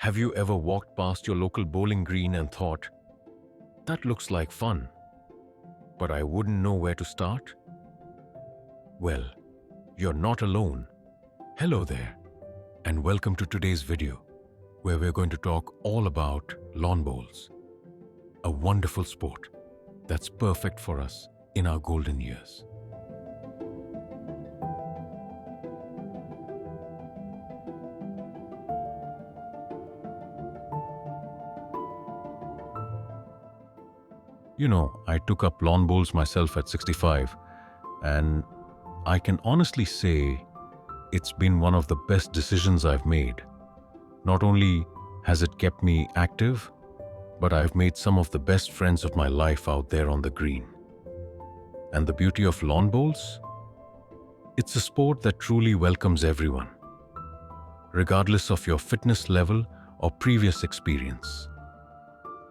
Have you ever walked past your local bowling green and thought, that looks like fun, but I wouldn't know where to start? Well, you're not alone. Hello there, and welcome to today's video, where we're going to talk all about lawn bowls, a wonderful sport that's perfect for us in our golden years. I took up lawn bowls myself at 65, and I can honestly say it's been one of the best decisions I've made. Not only has it kept me active, but I've made some of the best friends of my life out there on the green. And the beauty of lawn bowls? It's a sport that truly welcomes everyone, regardless of your fitness level or previous experience.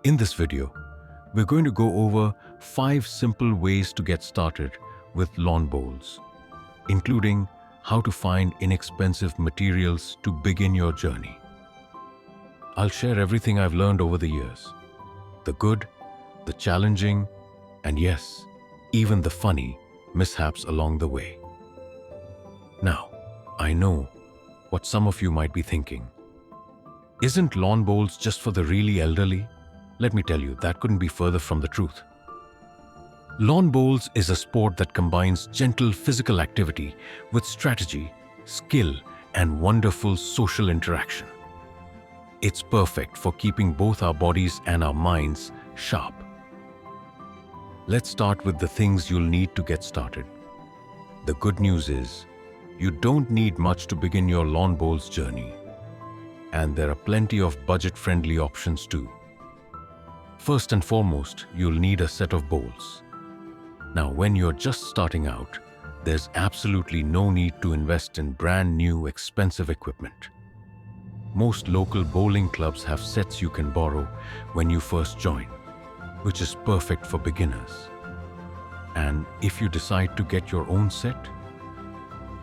In this video, we're going to go over 5 simple ways to get started with lawn bowls, including how to find inexpensive materials to begin your journey. I'll share everything I've learned over the years, the good, the challenging, and yes, even the funny mishaps along the way. Now, I know what some of you might be thinking. Isn't lawn bowls just for the really elderly? Let me tell you, that couldn't be further from the truth. Lawn bowls is a sport that combines gentle physical activity with strategy, skill, and wonderful social interaction. It's perfect for keeping both our bodies and our minds sharp. Let's start with the things you'll need to get started. The good news is, you don't need much to begin your lawn bowls journey. And there are plenty of budget-friendly options too. First and foremost, you'll need a set of bowls. Now, when you're just starting out, there's absolutely no need to invest in brand new, expensive equipment. Most local bowling clubs have sets you can borrow when you first join, which is perfect for beginners. And if you decide to get your own set,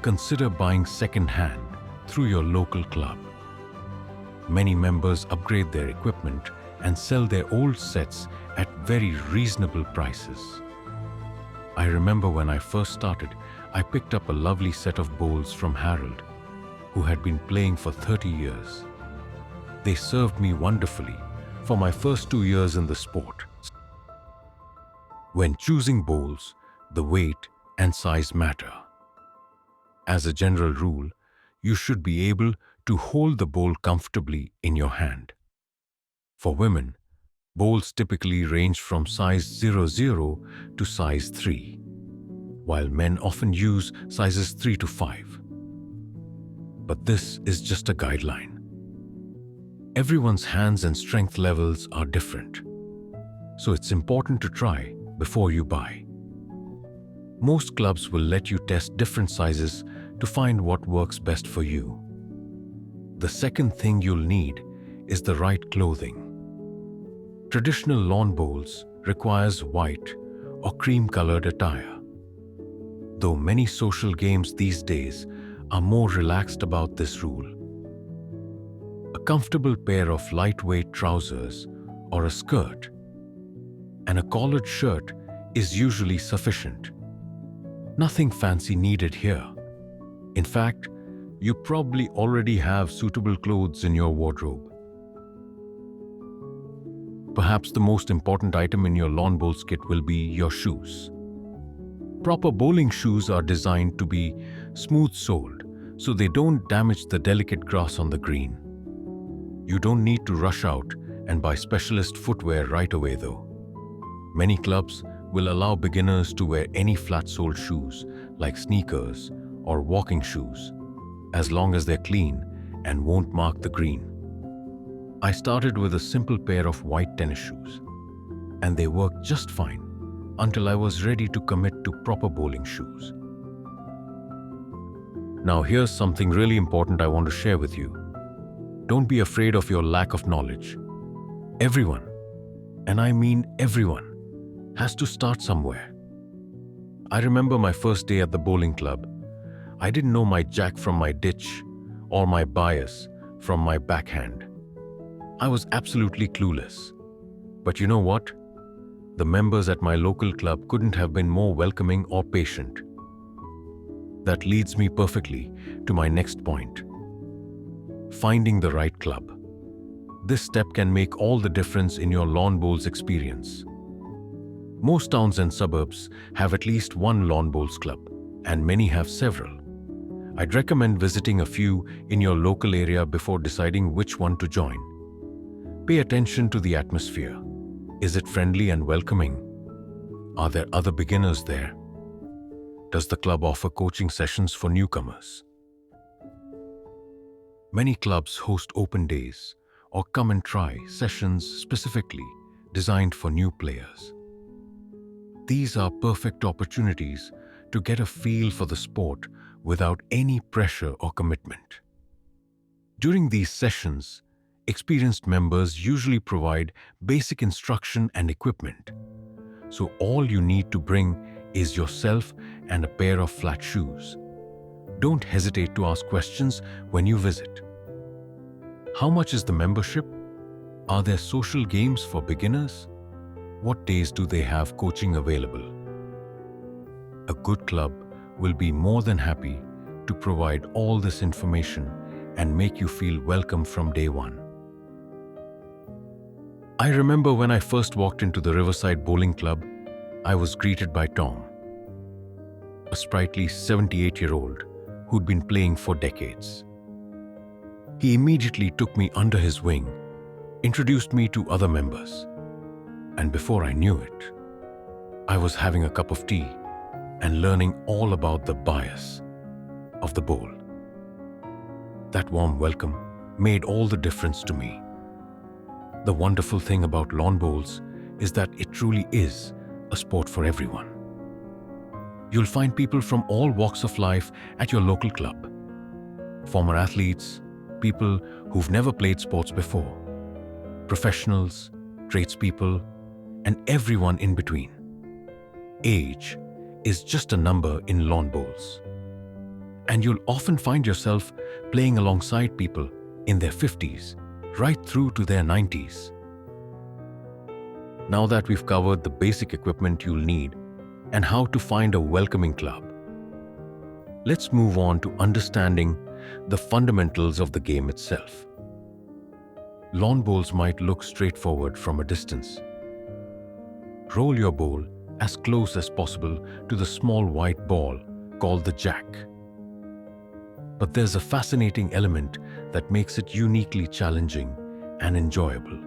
consider buying second-hand through your local club. Many members upgrade their equipment and sell their old sets at very reasonable prices. I remember when I first started, I picked up a lovely set of bowls from Harold, who had been playing for 30 years. They served me wonderfully for my first 2 years in the sport. When choosing bowls, the weight and size matter. As a general rule, you should be able to hold the bowl comfortably in your hand. For women, bowls typically range from size 00 to size 3, while men often use sizes 3 to 5. But this is just a guideline. Everyone's hands and strength levels are different, so it's important to try before you buy. Most clubs will let you test different sizes to find what works best for you. The second thing you'll need is the right clothing. Traditional lawn bowls requires white or cream-colored attire. Though many social games these days are more relaxed about this rule. A comfortable pair of lightweight trousers or a skirt and a collared shirt is usually sufficient. Nothing fancy needed here. In fact, you probably already have suitable clothes in your wardrobe. Perhaps the most important item in your lawn bowls kit will be your shoes. Proper bowling shoes are designed to be smooth-soled, so they don't damage the delicate grass on the green. You don't need to rush out and buy specialist footwear right away though. Many clubs will allow beginners to wear any flat-soled shoes like sneakers or walking shoes, as long as they're clean and won't mark the green. I started with a simple pair of white tennis shoes, and they worked just fine until I was ready to commit to proper bowling shoes. Now here's something really important I want to share with you. Don't be afraid of your lack of knowledge. Everyone, and I mean everyone, has to start somewhere. I remember my first day at the bowling club. I didn't know my jack from my ditch or my bias from my backhand. I was absolutely clueless. But you know what? The members at my local club couldn't have been more welcoming or patient. That leads me perfectly to my next point. Finding the right club. This step can make all the difference in your lawn bowls experience. Most towns and suburbs have at least one lawn bowls club, and many have several. I'd recommend visiting a few in your local area before deciding which one to join. Pay attention to the atmosphere. Is it friendly and welcoming? Are there other beginners there? Does the club offer coaching sessions for newcomers? Many clubs host open days or come and try sessions specifically designed for new players. These are perfect opportunities to get a feel for the sport without any pressure or commitment. During these sessions, experienced members usually provide basic instruction and equipment, so all you need to bring is yourself and a pair of flat shoes. Don't hesitate to ask questions when you visit. How much is the membership? Are there social games for beginners? What days do they have coaching available? A good club will be more than happy to provide all this information and make you feel welcome from day one. I remember when I first walked into the Riverside Bowling Club, I was greeted by Tom, a sprightly 78-year-old who'd been playing for decades. He immediately took me under his wing, introduced me to other members, and before I knew it, I was having a cup of tea and learning all about the bias of the bowl. That warm welcome made all the difference to me. The wonderful thing about lawn bowls is that it truly is a sport for everyone. You'll find people from all walks of life at your local club. Former athletes, people who've never played sports before, professionals, tradespeople, and everyone in between. Age is just a number in lawn bowls. And you'll often find yourself playing alongside people in their 50s, right through to their 90s. Now that we've covered the basic equipment you'll need and how to find a welcoming club, let's move on to understanding the fundamentals of the game itself. Lawn bowls might look straightforward from a distance. Roll your bowl as close as possible to the small white ball called the jack. But there's a fascinating element that makes it uniquely challenging and enjoyable.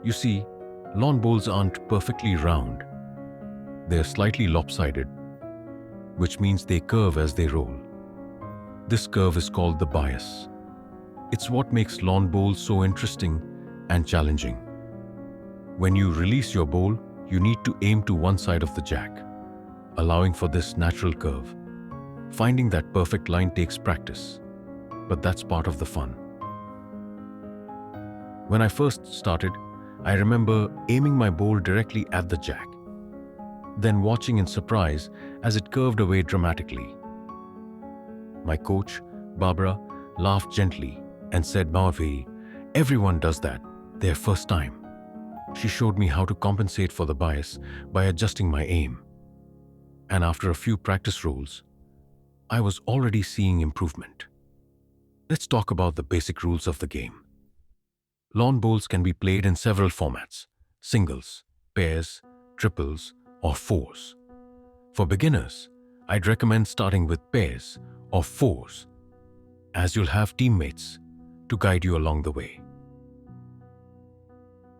You see, lawn bowls aren't perfectly round. They're slightly lopsided, which means they curve as they roll. This curve is called the bias. It's what makes lawn bowls so interesting and challenging. When you release your bowl, you need to aim to one side of the jack, allowing for this natural curve. Finding that perfect line takes practice, but that's part of the fun. When I first started, I remember aiming my bowl directly at the jack, then watching in surprise as it curved away dramatically. My coach, Barbara, laughed gently and said, "Mavi, everyone does that their first time." She showed me how to compensate for the bias by adjusting my aim. And after a few practice rolls, I was already seeing improvement. Let's talk about the basic rules of the game. Lawn bowls can be played in several formats: singles, pairs, triples, or fours. For beginners, I'd recommend starting with pairs or fours, as you'll have teammates to guide you along the way.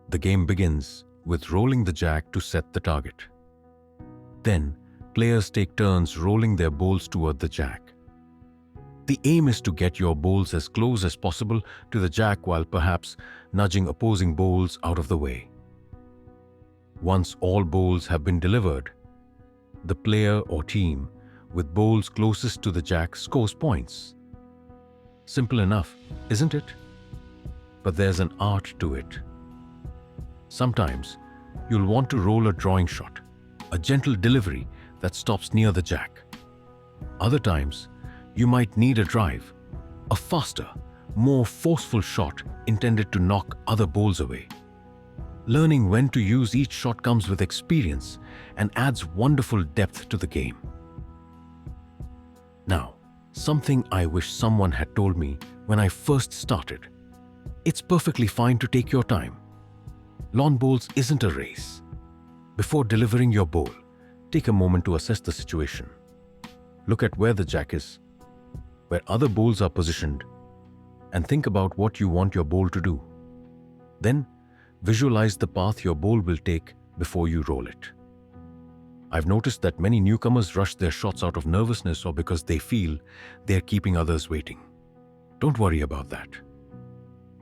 The game begins with rolling the jack to set the target. Then, players take turns rolling their bowls toward the jack. The aim is to get your bowls as close as possible to the jack while perhaps nudging opposing bowls out of the way. Once all bowls have been delivered, the player or team with bowls closest to the jack scores points. Simple enough, isn't it? But there's an art to it. Sometimes, you'll want to roll a drawing shot, a gentle delivery that stops near the jack. Other times, you might need a drive, a faster, more forceful shot intended to knock other balls away. Learning when to use each shot comes with experience and adds wonderful depth to the game. Now, something I wish someone had told me when I first started. It's perfectly fine to take your time. Lawn bowls isn't a race. Before delivering your bowl, take a moment to assess the situation. Look at where the jack is, where other bowls are positioned, and think about what you want your bowl to do. Then, visualize the path your bowl will take before you roll it. I've noticed that many newcomers rush their shots out of nervousness or because they feel they're keeping others waiting. Don't worry about that.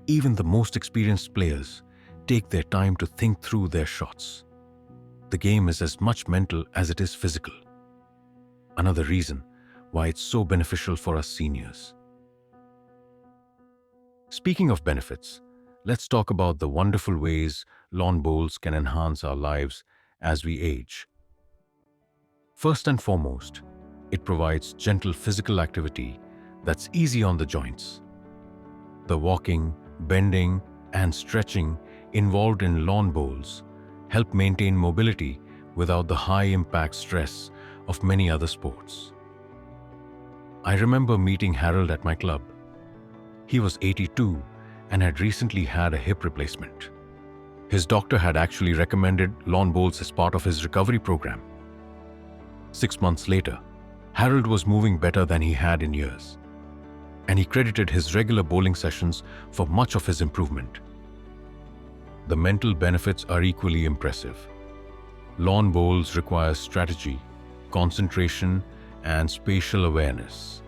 Even the most experienced players take their time to think through their shots. The game is as much mental as it is physical. Another reason why it's so beneficial for us seniors. Speaking of benefits, let's talk about the wonderful ways lawn bowls can enhance our lives as we age. First and foremost, it provides gentle physical activity that's easy on the joints. The walking, bending, and stretching involved in lawn bowls help maintain mobility without the high-impact stress of many other sports. I remember meeting Harold at my club. He was 82 and had recently had a hip replacement. His doctor had actually recommended lawn bowls as part of his recovery program. 6 months later, Harold was moving better than he had in years, and he credited his regular bowling sessions for much of his improvement. The mental benefits are equally impressive. Lawn bowls require strategy, concentration, and spatial awareness.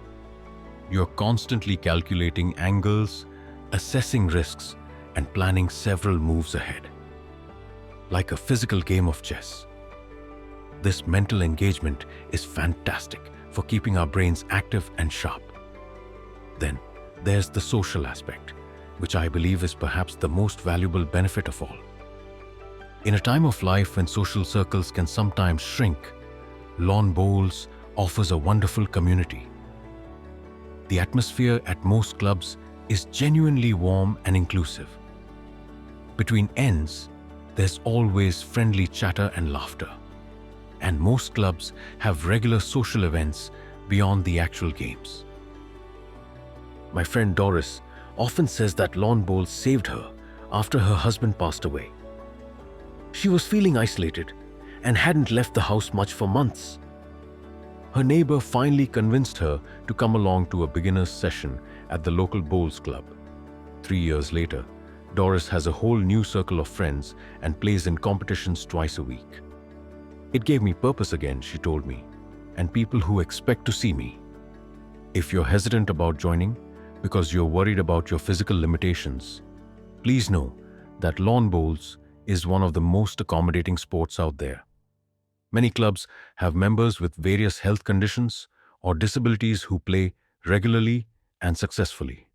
You're constantly calculating angles, assessing risks, and planning several moves ahead. Like a physical game of chess. This mental engagement is fantastic for keeping our brains active and sharp. Then, there's the social aspect, which I believe is perhaps the most valuable benefit of all. In a time of life when social circles can sometimes shrink, lawn bowls offers a wonderful community. The atmosphere at most clubs is genuinely warm and inclusive. Between ends, there's always friendly chatter and laughter. And most clubs have regular social events beyond the actual games. My friend Doris often says that lawn bowls saved her after her husband passed away. She was feeling isolated and hadn't left the house much for months. Her neighbor finally convinced her to come along to a beginner's session at the local bowls club. 3 years later, Doris has a whole new circle of friends and plays in competitions twice a week. It gave me purpose again, she told me, and people who expect to see me. If you're hesitant about joining because you're worried about your physical limitations, please know that lawn bowls is one of the most accommodating sports out there. Many clubs have members with various health conditions or disabilities who play regularly and successfully.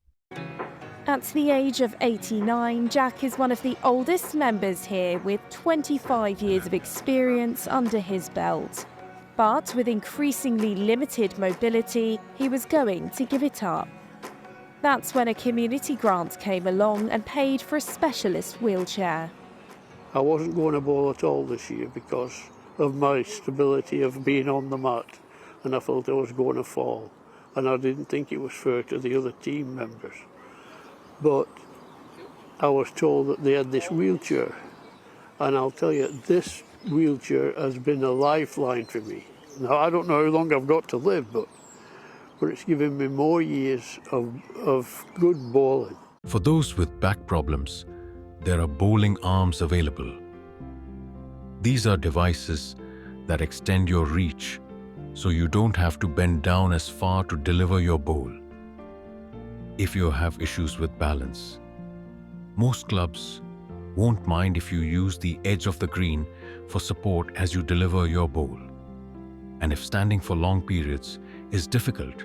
At the age of 89, Jack is one of the oldest members here with 25 years of experience under his belt. But with increasingly limited mobility, he was going to give it up. That's when a community grant came along and paid for a specialist wheelchair. I wasn't going to bowl at all this year because of my stability of being on the mat, and I felt I was going to fall, and I didn't think it was fair to the other team members. But I was told that they had this wheelchair, and I'll tell you, this wheelchair has been a lifeline for me. Now, I don't know how long I've got to live, but it's given me more years of good bowling. For those with back problems, there are bowling arms available. These are devices that extend your reach, so you don't have to bend down as far to deliver your bowl. If you have issues with balance, most clubs won't mind if you use the edge of the green for support as you deliver your bowl. And if standing for long periods is difficult,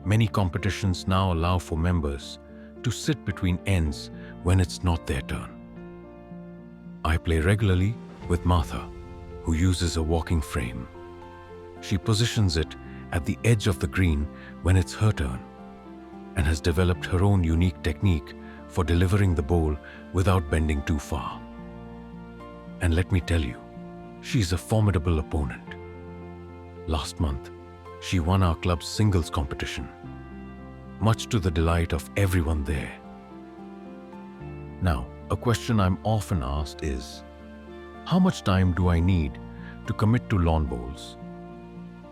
many competitions now allow for members to sit between ends when it's not their turn. I play regularly with Martha, who uses a walking frame. She positions it at the edge of the green when it's her turn. and has developed her own unique technique for delivering the bowl without bending too far. And let me tell you, she's a formidable opponent. Last month, she won our club's singles competition, much to the delight of everyone there. Now, a question I'm often asked is, how much time do I need to commit to lawn bowls?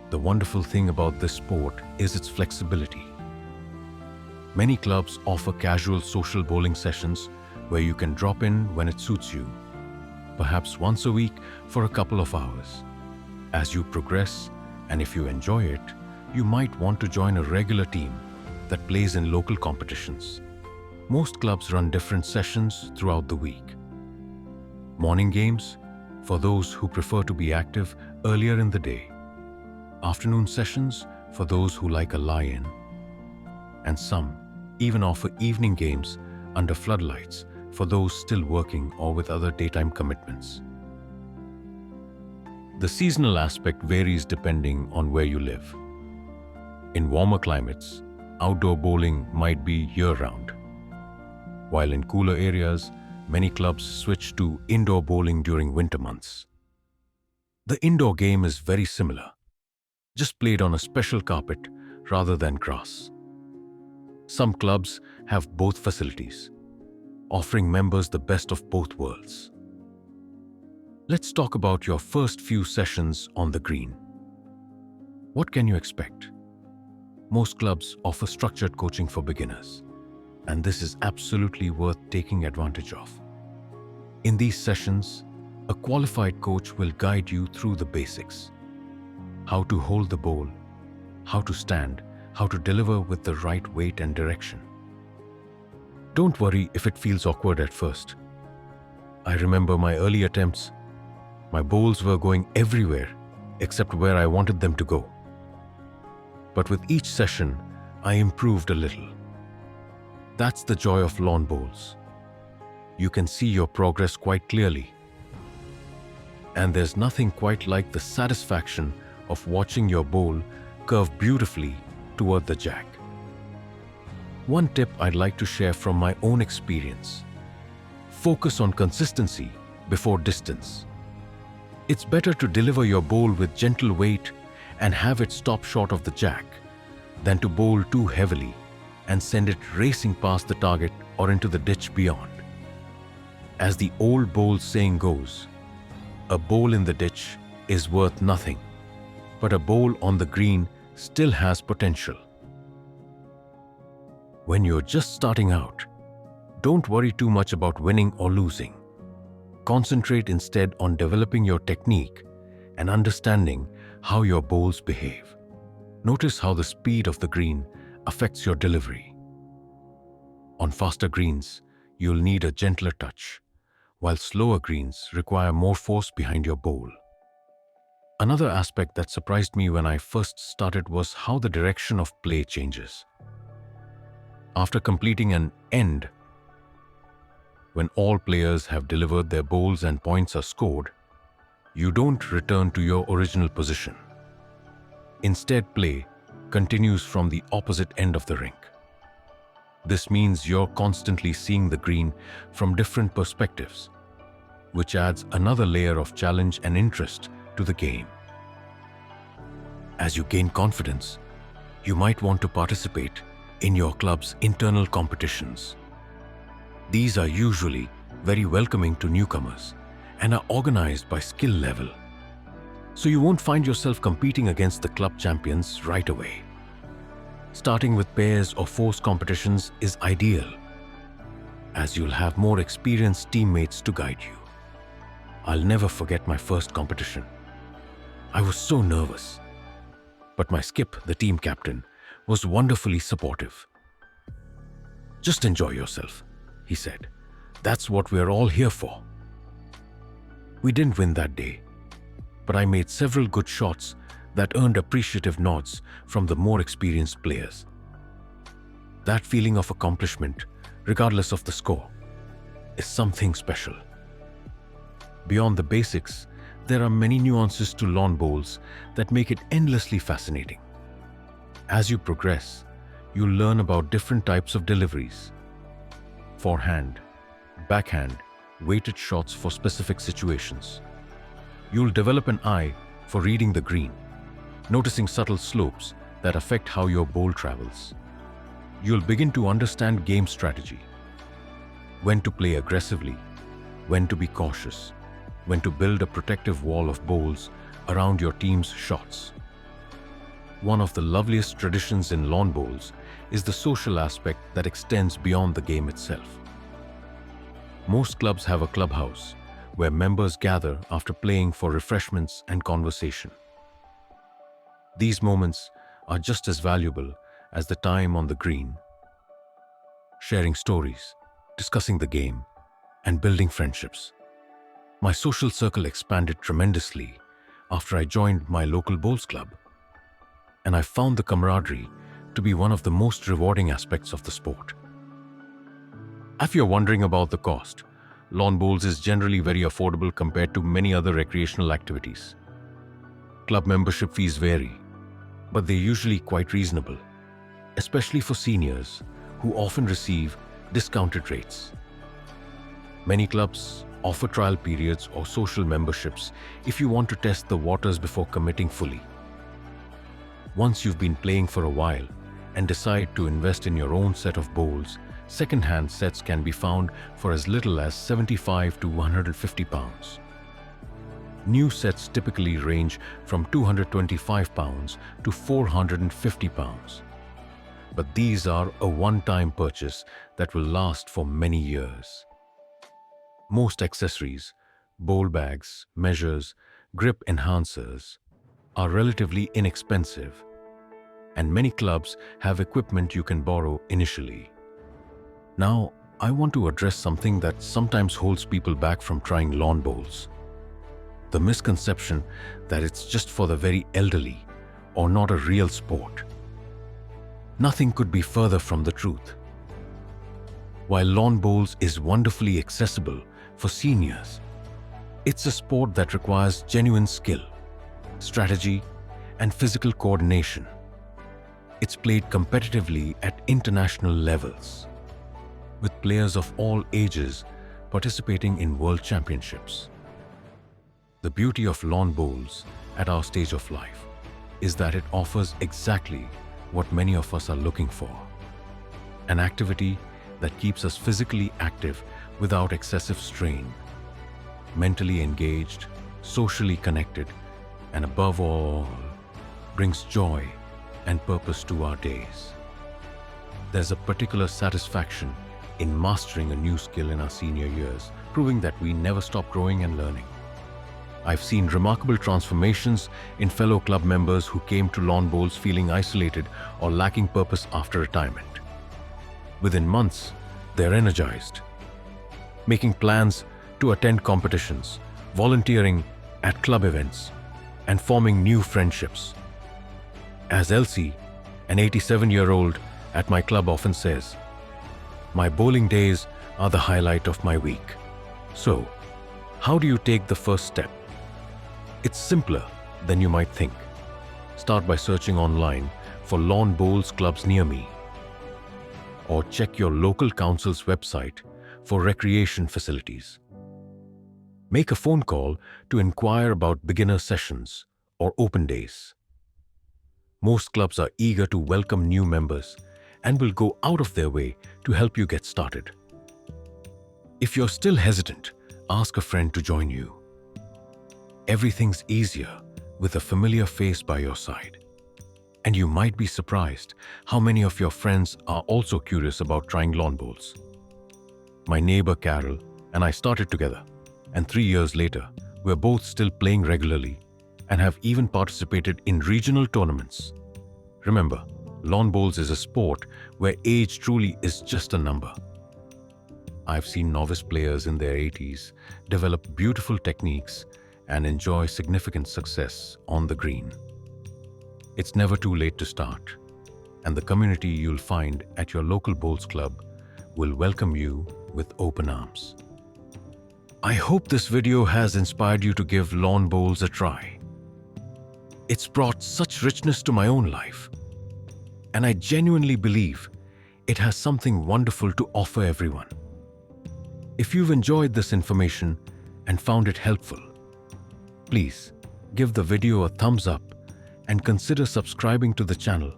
The wonderful thing about this sport is its flexibility. Many clubs offer casual social bowling sessions where you can drop in when it suits you, perhaps once a week for a couple of hours. As you progress, and if you enjoy it, you might want to join a regular team that plays in local competitions. Most clubs run different sessions throughout the week. Morning games for those who prefer to be active earlier in the day. Afternoon sessions for those who like a lie-in. And some even offer evening games under floodlights for those still working or with other daytime commitments. The seasonal aspect varies depending on where you live. In warmer climates, outdoor bowling might be year-round, while in cooler areas, many clubs switch to indoor bowling during winter months. The indoor game is very similar, just played on a special carpet rather than grass. Some clubs have both facilities, offering members the best of both worlds. Let's talk about your first few sessions on the green. What can you expect? Most clubs offer structured coaching for beginners, and this is absolutely worth taking advantage of. In these sessions, a qualified coach will guide you through the basics: how to hold the bowl, how to stand, how to deliver with the right weight and direction. Don't worry if it feels awkward at first. I remember my early attempts. My bowls were going everywhere except where I wanted them to go. But with each session, I improved a little. That's the joy of lawn bowls. You can see your progress quite clearly. And there's nothing quite like the satisfaction of watching your bowl curve beautifully toward the jack. One tip I'd like to share from my own experience: focus on consistency before distance. It's better to deliver your bowl with gentle weight and have it stop short of the jack than to bowl too heavily and send it racing past the target or into the ditch beyond. As the old bowl saying goes, a bowl in the ditch is worth nothing, but a bowl on the green still has potential. When you're just starting out, don't worry too much about winning or losing. Concentrate instead on developing your technique and understanding how your bowls behave. Notice how the speed of the green affects your delivery. On faster greens, you'll need a gentler touch, while slower greens require more force behind your bowl. Another aspect that surprised me when I first started was how the direction of play changes. After completing an end, when all players have delivered their bowls and points are scored, you don't return to your original position. Instead, play continues from the opposite end of the rink. This means you're constantly seeing the green from different perspectives, which adds another layer of challenge and interest to the game. As you gain confidence, you might want to participate in your club's internal competitions. These are usually very welcoming to newcomers and are organized by skill level, so you won't find yourself competing against the club champions right away. Starting with pairs or force competitions is ideal, as you'll have more experienced teammates to guide you. I'll never forget my first competition. I was so nervous, but my skip, the team captain, was wonderfully supportive. "Just enjoy yourself," he said. "That's what we're all here for." We didn't win that day, but I made several good shots that earned appreciative nods from the more experienced players. That feeling of accomplishment, regardless of the score, is something special. Beyond the basics, there are many nuances to lawn bowls that make it endlessly fascinating. As you progress, You'll learn about different types of deliveries: forehand, backhand, weighted shots for specific situations. You'll develop an eye for reading the green, noticing subtle slopes that affect how your ball travels. You'll begin to understand game strategy: when to play aggressively, when to be cautious, when to build a protective wall of balls around your team's shots. One of the loveliest traditions in lawn bowls is the social aspect that extends beyond the game itself. Most clubs have a clubhouse where members gather after playing for refreshments and conversation. These moments are just as valuable as the time on the green, sharing stories, discussing the game, and building friendships. My social circle expanded tremendously after I joined my local bowls club, and I found the camaraderie to be one of the most rewarding aspects of the sport. If you're wondering about the cost, lawn bowls is generally very affordable compared to many other recreational activities. Club membership fees vary, but they're usually quite reasonable, especially for seniors who often receive discounted rates. Many clubs offer trial periods or social memberships if you want to test the waters before committing fully. Once you've been playing for a while and decide to invest in your own set of bowls, second-hand sets can be found for as little as 75 to 150 pounds. New sets typically range from 225 pounds to 450 pounds. But these are a one-time purchase that will last for many years. Most accessories, bowl bags, measures, grip enhancers, are relatively inexpensive, and many clubs have equipment you can borrow initially. Now, I want to address something that sometimes holds people back from trying lawn bowls: the misconception that it's just for the very elderly or not a real sport. Nothing could be further from the truth. While lawn bowls is wonderfully accessible for seniors, it's a sport that requires genuine skill, strategy, and physical coordination. It's played competitively at international levels, with players of all ages participating in world championships. The beauty of lawn bowls at our stage of life is that it offers exactly what many of us are looking for: an activity that keeps us physically active without excessive strain, mentally engaged, socially connected, and above all, brings joy and purpose to our days. There's a particular satisfaction in mastering a new skill in our senior years, proving that we never stop growing and learning. I've seen remarkable transformations in fellow club members who came to lawn bowls feeling isolated or lacking purpose after retirement. Within months, they're energized, making plans to attend competitions, volunteering at club events, and forming new friendships. As Elsie, an 87-year-old at my club, often says, "My bowling days are the highlight of my week." So, how do you take the first step? It's simpler than you might think. Start by searching online for lawn bowls clubs near me, or check your local council's website for recreation facilities. Make a phone call to inquire about beginner sessions or open days. Most clubs are eager to welcome new members and will go out of their way to help you get started. If you're still hesitant, ask a friend to join you. Everything's easier with a familiar face by your side. And you might be surprised how many of your friends are also curious about trying lawn bowls. My neighbor Carol and I started together, and 3 years later, we're both still playing regularly and have even participated in regional tournaments. Remember, lawn bowls is a sport where age truly is just a number. I've seen novice players in their 80s develop beautiful techniques and enjoy significant success on the green. It's never too late to start, and the community you'll find at your local bowls club will welcome you with open arms. I hope this video has inspired you to give lawn bowls a try. It's brought such richness to my own life. and I genuinely believe it has something wonderful to offer everyone. If you've enjoyed this information and found it helpful, please give the video a thumbs up and consider subscribing to the channel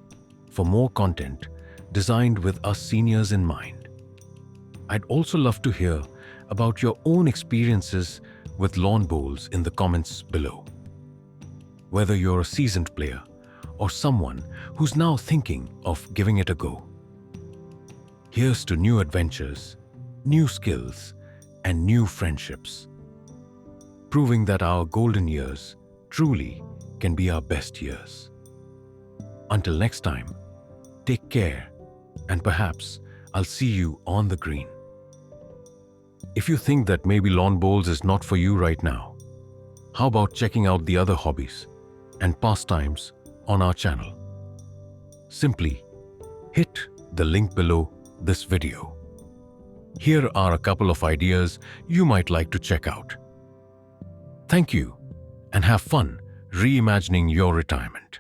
for more content designed with us seniors in mind. I'd also love to hear about your own experiences with lawn bowls in the comments below. Whether you're a seasoned player or someone who's now thinking of giving it a go. Here's to new adventures, new skills, and new friendships, proving that our golden years truly can be our best years. Until next time, take care, and perhaps I'll see you on the green. If you think that maybe lawn bowls is not for you right now, how about checking out the other hobbies and pastimes on our channel? Simply hit the link below this video. Here are a couple of ideas you might like to check out. Thank you, and have fun reimagining your retirement.